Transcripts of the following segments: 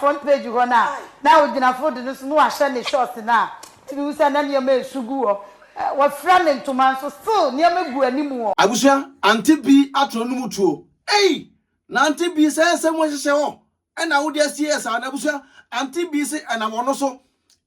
front page go na we gina food no so no ahye ne short na tibi usa na ne ma esugu wo wa fra ne ntoma so still ne ma gu animu wo abusua Auntie Bee atro no mutuo na Auntie Bee say mo hyehyɛ ho na wo de asie sa na abusua Auntie Bee say na wono so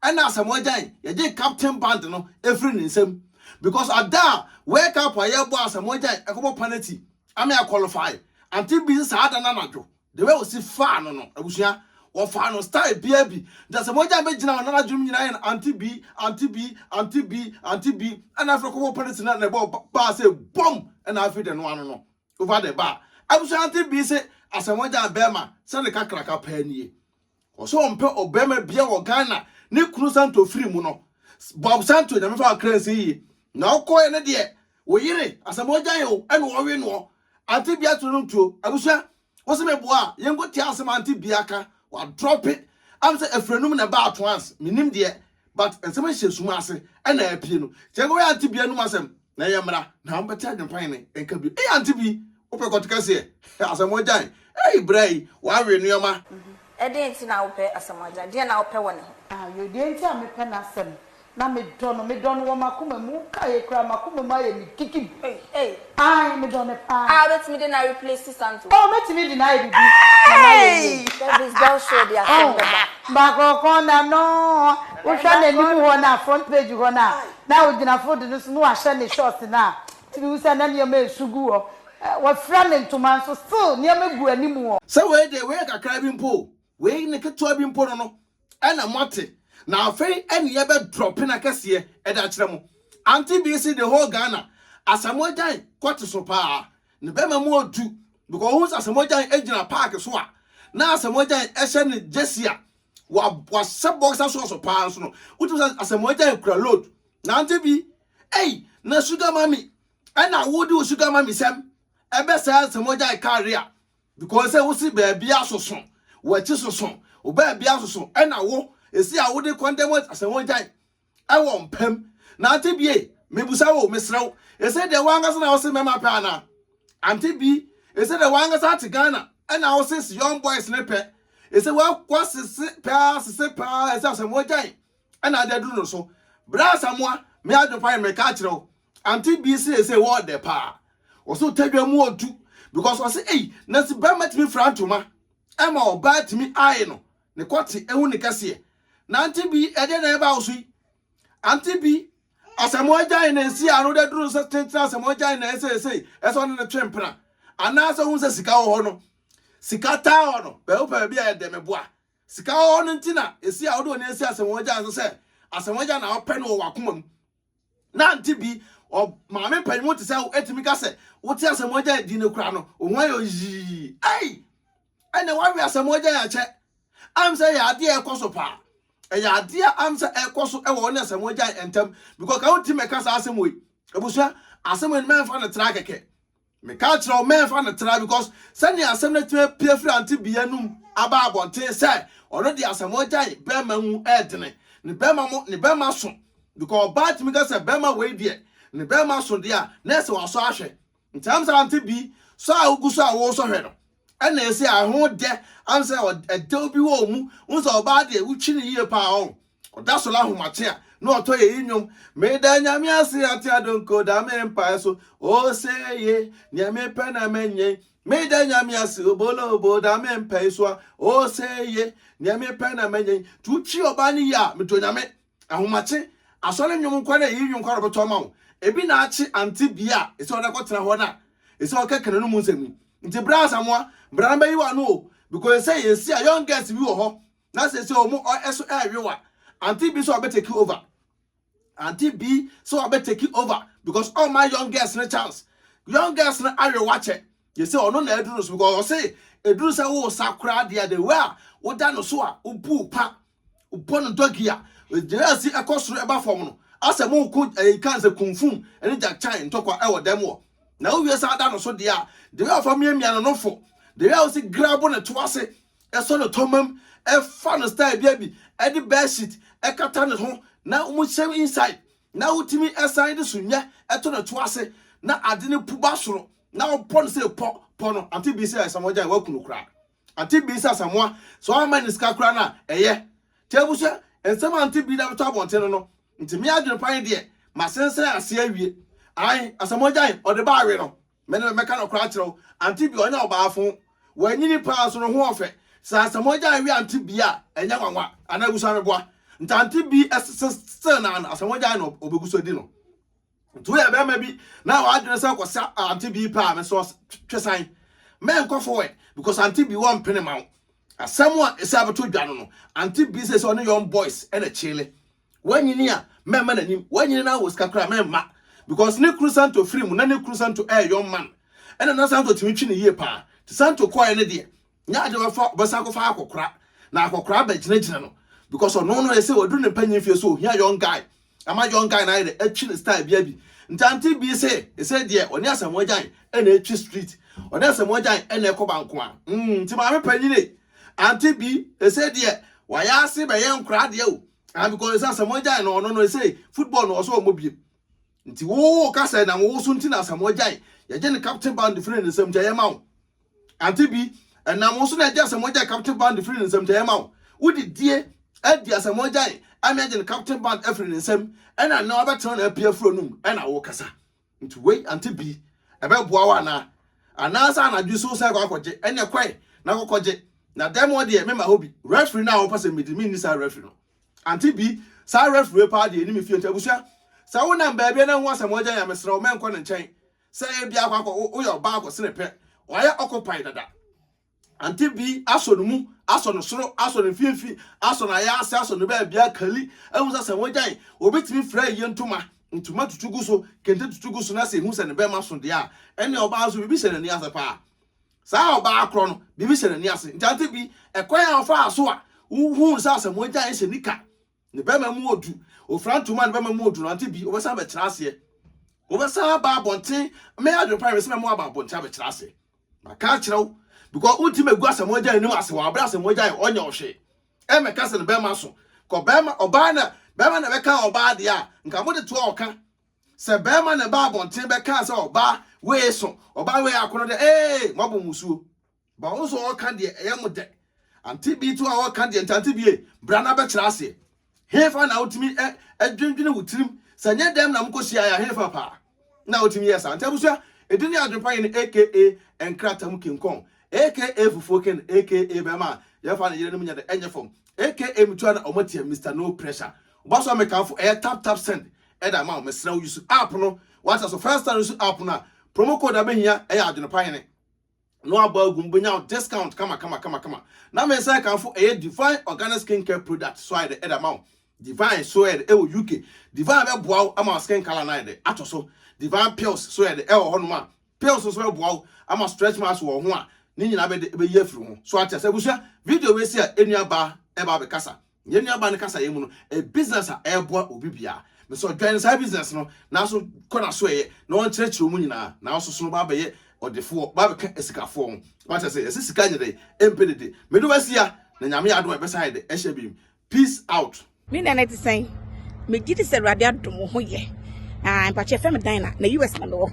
na Asamoah Gyan ye je captain band no efri ne nsam because ada wake up aye bo Asamoah Gyan ekobo penalty ame qualify Auntie Bee say ada na nadwo the way we see far no abusua or fan style baby. That's a more jam now, another dream in Auntie Bee, Auntie Bee, Auntie Bee, Auntie Bee, and after a couple of penalties, and the bar say boom, and I feel the one over the bar. I was Auntie Bee say, as a one jam Bema, send the cracker penny. Or so on or Bema beer or Ghana, Nick Santo free muno. Bob Santo, the member crazy. Now call an idea. We hear it as a more jail and worry no. Auntie Bee to room too. I was what's my boy? Young go tell some Auntie Biaka. Drop it. I'm saying a friend about once, minim dear, but and some shit sumase and a piano. Jago Auntie Bee no masem. Na yamra, na better than pine and can be Auntie Bee. Open got to say, Asamoah Gyan. Hey, Bray, why renew ma? I didn't now pay Asamoah Gyan. Dear now pay one. You didn't tell me penasem. Na me don wo makuma mu kai kra makuma ma ye mi kiki. Hey. I me don pa. I bet me then I replace Santo. Oh, me me deny bibi. Hey! That is girl show dia senda. Ba ko na no. Wo hwa na nimu ho na front page ho na. Na wo gina food no so no ahye ne short na. Tibi usa na ne ma esugu wo. Wa fra ne ntoma so still ne ma gu animu wo. So we dey we kakra bi mpo. We ne keto bi mpo no. Na mote. Na afei ene ye be drop na kase e da kire mo. Auntie Bee see the whole Ghana. Asamoah Gyan kwate so pa. Ne be ma mo odu because who Asamoah Gyan ejina park so a. Na Asamoah Gyan ehye ne jesia. Wa sub boxer so pa so no. Utu Asamoah Gyan kura load. Na Auntie Bee na sugar mami. Na wo di sugar mami sem. Ebe say Asamoah Gyan career because say wo si ba bia soso. Wo ti soso. Wo ba bia soso. Na wo esi a wo de condemn Asamoah Gyan. I won pem. Na Auntie Bee mebusa wo mesrew. Ese de wanga so na wo se mema pa na. Auntie Bee ese de wanga sa te Ghana. And I was this young boy snippet. It's a well, what's the pass, as Asamoah Gyan. And I do no so. Bra Samoa, me I don't find my catcher. Auntie Bee say what the pa. Also tell you more too. Because I say, hey, Nancy Bama me front to ma. Emma or bad to me, I know. The quality, a unique cassia. Auntie Bee, I didn't ever see. Auntie Bee, Asamoah Gyan and see, I know that rules of Asamoah Gyan and say, as on the tremper. And now so who's a cigar honor. Sikata ono be opa bia ya demeboa sika ono ntina esi a odo na esi Asamoah Gyan so se Asamoah Gyan na ope no wakoma mu na Auntie Bee o maame panimo te se etimi ka se wote Asamoah Gyan di ne kura no ohwan yo yi ana wa wi Asamoah Gyan ache am say ya ade ekoso pa ya ade am say ekoso e wo na Asamoah Gyan entem because ka wote me ka sa asemo yi ebusua asemo ni me fa na tra keke me catch no man for the try because send the assembly to pay free Auntie Bee anum aba abonte say already Asamoah Gyan Bema hu edene ne Bema mo ne Bema so because bat me ga say Bema we die ne Bema so dia na se waso ahwe in terms of Auntie Bee so agu so awo so hwe no and na say aho de am say e de obi wo mu unso oba de wutwi ne yie pa on oda so la hu mate a no to ye nyom me da nyame ase ate adonko da me mpa so o say ye nyame pe na menye me da nyame ase obolo obo da me mpa so o say ye nyame pe na menye tuchi oba ni ya me to nyame ahomate asole nyom kwa na yi nyom kwa roboto ma wo ebi na achi Auntie Bee a ese oda kwotena ho na ese okekere no mu nsemi nti bra Asamoah bra mba yi wa no because say ye see a young girls bi wo ho na say omo eso ewe Auntie Bee so take you over. Auntie Bee so I better take it over because all my young girls no chance. Young girls no are watch it. You say, oh no, no, because I say, a do say, oh, sakra, dear, they were, what done so, upu, pa, upon dogia, with the see a cost about for as a more good, a cancer kung fu, and that time talk our demo. Now we are done so, dear, they are from me and no for. They are also grab on a twice, a son of Tomum, a fun style baby, at the best sheet, a catan at home. Now we say inside. Now Timmy aside the sunya eto na toase na ade ne puba soro. Now upon say pono Auntie Bee say Asamoah Gyan wakunu kra. Auntie Bee says Asamoah so I man is kakrana Tebusha and some Auntie Bee that top on tenno into me adwenepahe de my sense ase awie I Asamoah Gyan or the bar no me no meka no kwatro Auntie Bee onya obaafo wanyini pa so no ho ofe sa Asamoah Gyan wi Auntie Bee a enya wanwa anagusa meboa nta Auntie Bee still na Asamoah Gyan no obeguso di no to ya be ma bi na wa adwene sa kwasa Auntie Bee pa me so twesan men go forward because Auntie Bee one penny mount Asamoah is able to dwano no Auntie Bee says on young boys and a chile when you near men man him when you now was kakra men ma because ne kru Santo free mu na ne kru Santo young man and na Santo timi ni ye pa Santo kwa ne de nya ade fa basa ko fa akokra na akokra ba gina no because no no say odu ne panyin fie so here young guy ama young guy na de atwi style bia bi Auntie Bee say de oni Asamoah Gyan and atwi street oni Asamoah Gyan and e ko banko a ti ma me panyine Auntie Bee say de waya ase be ye nkra de o and because Asamoah Gyan no say football no so omobie nti wo ka say na wo so nti na Asamoah Gyan ye je ne captain band different nsem je ye ma wo Auntie Bee and na mo so na je Asamoah Gyan captain band different nsem je ye ma wo wodi die adi Asamoah Gyan imagine captain band every nsem and I know about turn up here from room and I walk asa into wait Auntie Bee about boa na anasa na ju so say kwakoje and ya kwai na kwakoje na dem wo de me ma hobi referee na wo pass me di me say referee no Auntie Bee say referee pa de ni me fie ntabusua say wo na baabia na ho Asamoah Gyan ya mesra wo men ko ne nchen say bia kwakọ wo yo ba akọ sene pe wo ya occupy dada Auntie Bee aso no mu aso no soro aso no fienfi aso na ya ase aso no ba bia kali ehun Asamoah Gyan obetimi fra ye ntuma tutugu so kente tutugu so na se ehun se ne be ma so de a ene oba aso bibi se ne ni ase pa sa oba akro no bibi se ne ni ase nti Auntie Bee ekwan afa aso a hu sa Asamoah Gyan se nika ne be ma mu odu ofra ntuma ne be ma mu odu Auntie Bee obesa be kira ase obesa ba bonten me adwenepahe se me mu aba bonten be kira ase maka kira because ultimate go Asamoah Gyan ni ase wa abra Asamoah Gyan onya ohwe e me ka se ne be ma so ko be ma oba na be ka oba de a nka mo de to oka se be ma na ba bonten be ka se oba we so oba we akono de mo bo musuo ba wo so oka de e mo de Auntie Bee to a oka de Auntie Bee bra na be kira ase hefa na ultimi adwendwene wutirim se nye dem na mkosi ya hefa pa na ultimi yes Auntie busua edini adwenepahe ni aka enkratam kinkon aka fufoken aka bema ya fa na yire no nya de enye fom aka mutua na omotia Mr No Pressure obaso me kanfo tap send da ma mesra use app no what so first time use app na promo code abehia adwenepahe ne no abagum bonya discount kama na me say kanfo divine organic skincare product so I the ma divine so e UK divine be boa ama skin color na de atoso divine pills so e honoma pills so e boa ama stretch marks wo ho a ni nyina be ye firi ho so ati asabusua video we see a enuaba e ba be kasa enuaba ne kasa ye mu no e business a e boa obibia me so join say business no na so kona so ye na on kyerɛkyerɛ mu nyina na so so ba be ye odefo ba be ka esikafo ho what I say esika nyede empedede me do basia na nyame ado e be side e hye bim peace out me na net say me gidi se rade adom ho ye pa che fam dan na US na no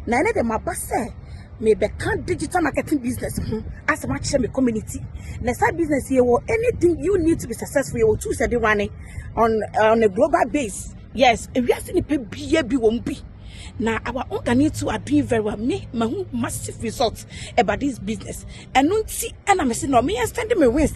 na ne de mabase me be can digital marketing business as much as my community. The side business here or anything you need to be successful you to say running on a global base. Yes, if you are seeing a be won't be. Now our own need to are doing very well. Me my massive results about this business. And don't see and I'm saying no me extending my wings.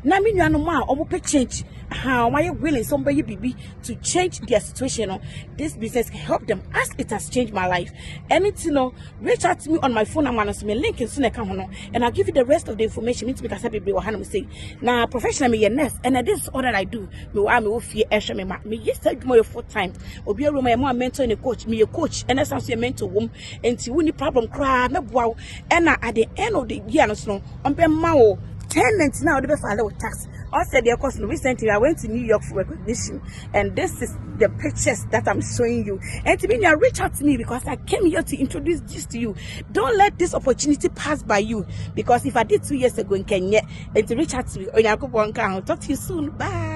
Now me you know or change. How why you willing somebody baby to change their situation? This business can help them as it has changed my life. Anything reach out to me on my phone. I'm gonna me link in soon and I'll give you the rest of the information. Means because I be what I'm saying. Now professionally me nurse and this is all that I do. Me fear extra me yesterday more full time. Obi a room my mentor and a coach. Me a coach and that's also a mentor womb. And see when the problem cry me wow. And at the end of the year no snow on be mao 10 months now they be file with tax. I said their course recently I went to New York for recognition and this is the pictures that I'm showing you. And to me, reach out to me because I came here to introduce this to you. Don't let this opportunity pass by you because if I did 2 years ago in Kenya and to reach out to me, I'll talk to you soon. Bye.